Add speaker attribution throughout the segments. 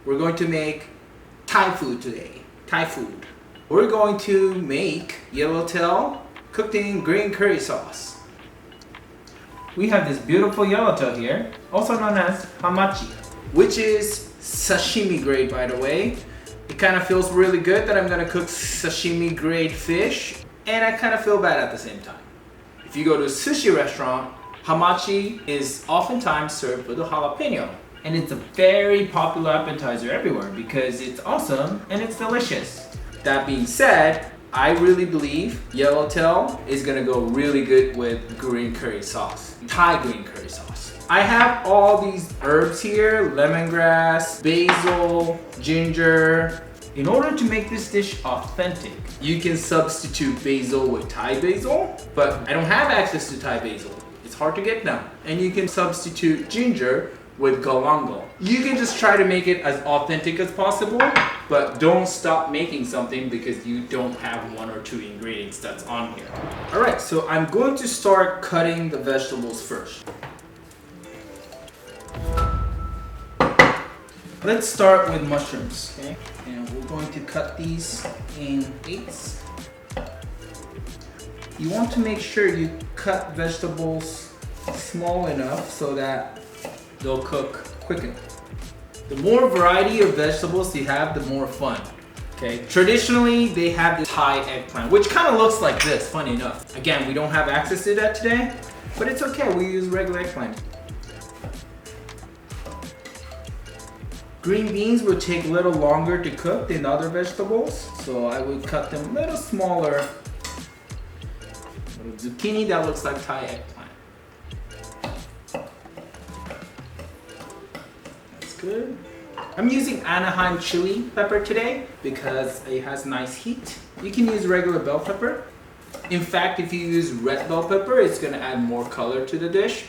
Speaker 1: We're going to make Thai food today. Thai food. We're going to make yellowtail cooked in green curry sauce.
Speaker 2: We have this beautiful yellowtail here, also known as hamachi,
Speaker 1: which is sashimi grade, by the way. It kind of feels really good that I'm gonna cook sashimi grade fish, and I kind of feel bad at the same time. If you go to a sushi restaurant, hamachi is oftentimes served with a jalapeno.
Speaker 2: and it's a very popular appetizer everywhere because it's awesome and it's delicious.
Speaker 1: That being said, I really believe yellowtail is gonna go really good with green curry sauce, Thai green curry sauce. I have all these herbs here, lemongrass, basil, ginger.
Speaker 2: In order to make this dish authentic,
Speaker 1: you can substitute basil with Thai basil, but I don't have access to Thai basil. It's hard to get now. And you can substitute ginger with galangal. You can just try to make it as authentic as possible, but don't stop making something because you don't have one or two ingredients that's on here. All right, so I'm going to start cutting the vegetables first. Let's start with mushrooms, okay? And we're going to cut these in eighths. You want to make sure you cut vegetables small enough so that they'll cook quick enough. The more variety of vegetables you have, the more fun. Okay. Traditionally, they have the Thai eggplant, which kind of looks like this, funny enough. Again, we don't have access to that today, but it's okay, we use regular eggplant. Green beans would take a little longer to cook than other vegetables, so I would cut them a little smaller. Little zucchini that looks like Thai eggplant. That's good. I'm using Anaheim chili pepper today because it has nice heat. You can use regular bell pepper. In fact, if you use red bell pepper, it's gonna add more color to the dish.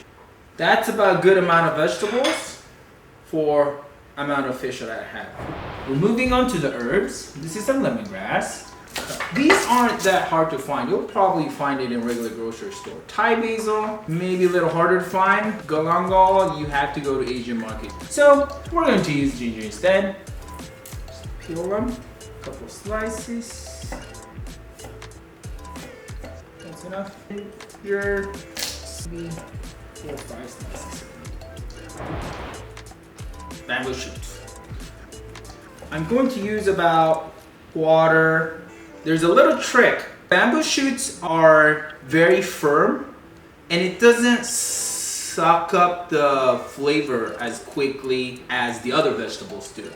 Speaker 1: That's about a good amount of vegetables for amount of fish that I have.
Speaker 2: We're moving on to the herbs. This is some lemongrass.
Speaker 1: These aren't that hard to find. You'll probably find it in regular grocery store. Thai basil, maybe a little harder to find. Galangal, you have to go to Asian market.
Speaker 2: So we're going to use ginger instead.
Speaker 1: Just peel them, a couple slices. That's enough. Ginger, maybe 4 or 5 slices. Bamboo shoots. I'm going to use about water. There's a little trick. Bamboo shoots are very firm and it doesn't suck up the flavor as quickly as the other vegetables do.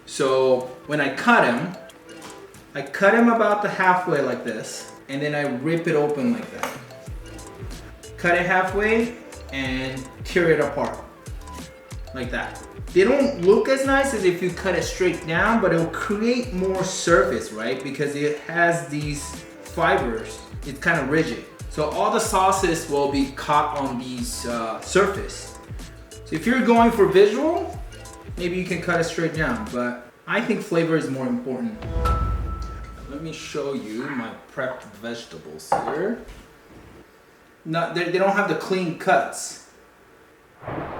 Speaker 1: So when I cut them about the halfway like this, and then I rip it open like that. Cut it halfway and tear it apart like that. They don't look as nice as if you cut it straight down, but it'll create more surface, right? Because it has these fibers. It's kind of rigid. So all the sauces will be caught on these surface. So if you're going for visual, maybe you can cut it straight down, but I think flavor is more important. Let me show you my prepped vegetables here. They don't have the clean cuts.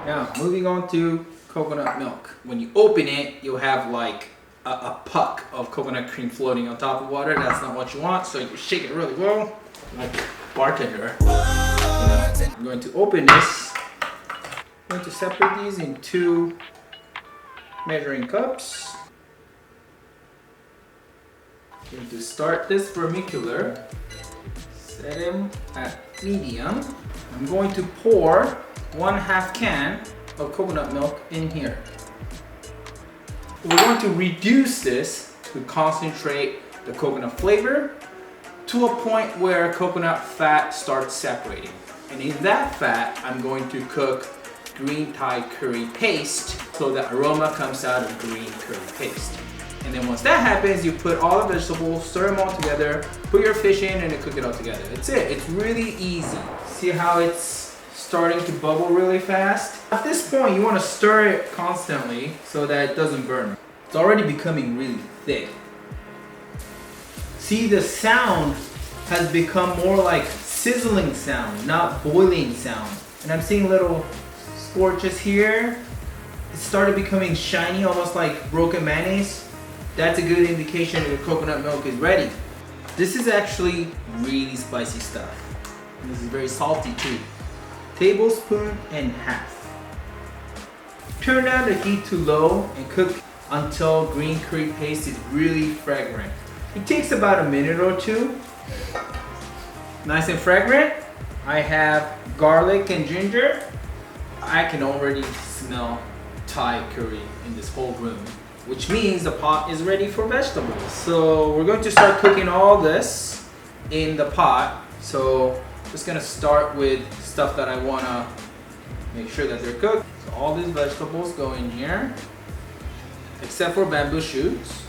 Speaker 1: Now, moving on to coconut milk. When you open it, you'll have like a puck of coconut cream floating on top of water. That's not what you want, so you shake it really well, like a bartender. I'm going to open this. I'm going to separate these in 2 measuring cups. I'm going to start this vermicular. Set him at medium. I'm going to pour 1/2 can of coconut milk in here. We're going to reduce this to concentrate the coconut flavor to a point where coconut fat starts separating. And in that fat, I'm going to cook green Thai curry paste so the aroma comes out of green curry paste. And then once that happens, you put all the vegetables, stir them all together, put your fish in, and then cook it all together. That's it. It's really easy. See how it's starting to bubble really fast? At this point, you want to stir it constantly so that it doesn't burn. It's already becoming really thick. See, the sound has become more like sizzling sound, not boiling sound. And I'm seeing little scorches here. it started becoming shiny, almost like broken mayonnaise, that's a good indication that your coconut milk is ready. This is actually really spicy stuff. This is very salty too. Tablespoon and half. Turn down the heat to low and cook until green curry paste is really fragrant. It takes about a minute or two. Nice and fragrant. I have garlic and ginger. I can already smell Thai curry in this whole room, which means the pot is ready for vegetables. So we're going to start cooking all this in the pot. So just gonna start with stuff that I wanna make sure that they're cooked. So all these vegetables go in here, except for bamboo shoots.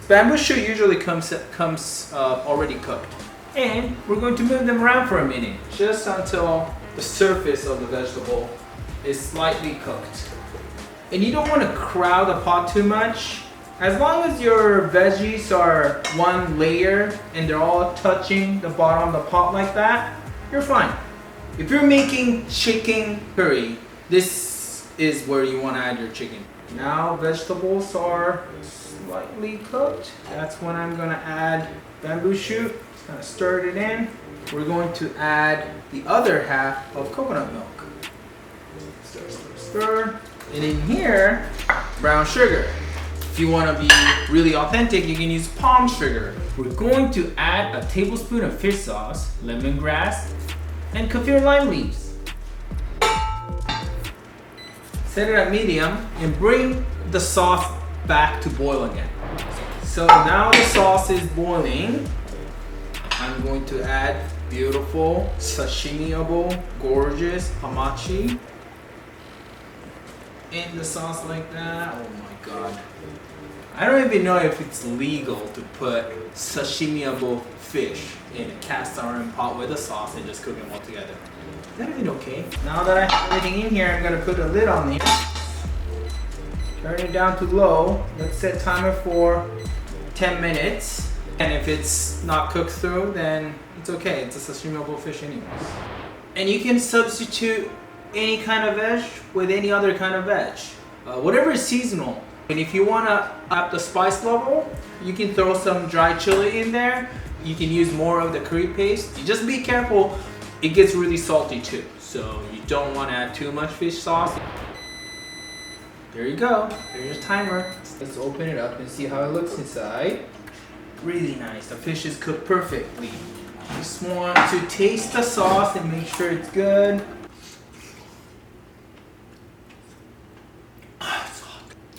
Speaker 1: Bamboo shoot usually comes already cooked. And we're going to move them around for a minute, just until the surface of the vegetable is slightly cooked. And you don't want to crowd the pot too much. As long as your veggies are one layer and they're all touching the bottom of the pot like that, you're fine. If you're making chicken curry, this is where you want to add your chicken. Now vegetables are slightly cooked. That's when I'm going to add bamboo shoot. Just going to stir it in. We're going to add the other half of coconut milk. Stir, stir, stir. And in here, brown sugar. If you want to be really authentic, you can use palm sugar.
Speaker 2: We're going to add a tablespoon of fish sauce, lemongrass, and kaffir lime leaves.
Speaker 1: Set it at medium and bring the sauce back to boil again. So now the sauce is boiling. I'm going to add beautiful, sashimi-able, gorgeous hamachi in the sauce like that. Oh my god. I don't even know if it's legal to put sashimi-able fish in a cast iron pot with a sauce and just cook them all together. Is that even okay? Now that I have everything in here, I'm gonna put a lid on here. Turn it down to low. Let's set timer for 10 minutes. And if it's not cooked through, then it's okay. It's a sashimi-able fish anyways. And you can substitute any kind of veg with any other kind of veg. Whatever is seasonal. And if you want to up the spice level, you can throw some dry chili in there. You can use more of the curry paste. You just be careful, it gets really salty too. So you don't want to add too much fish sauce. There you go. Here's your timer. Let's open it up and see how it looks inside. Really nice. The fish is cooked perfectly. Just want to taste the sauce and make sure it's good.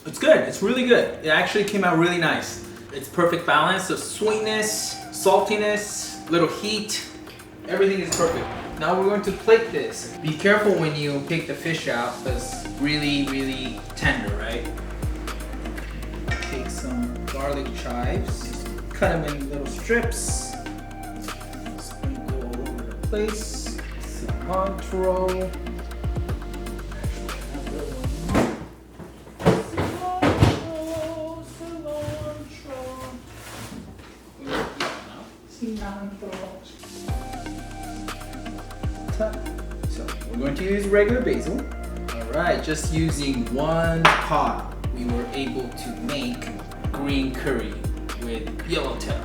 Speaker 1: It's good. It's really good. It actually came out really nice. It's perfect balance of sweetness, saltiness, little heat. Everything is perfect. Now we're going to plate this. Be careful when you take the fish out because it's really, really tender, right? Take some garlic chives, cut them in little strips, sprinkle all over the place, cilantro. So we're going to use regular basil. Alright, just using one pot, we were able to make green curry with Yellowtail.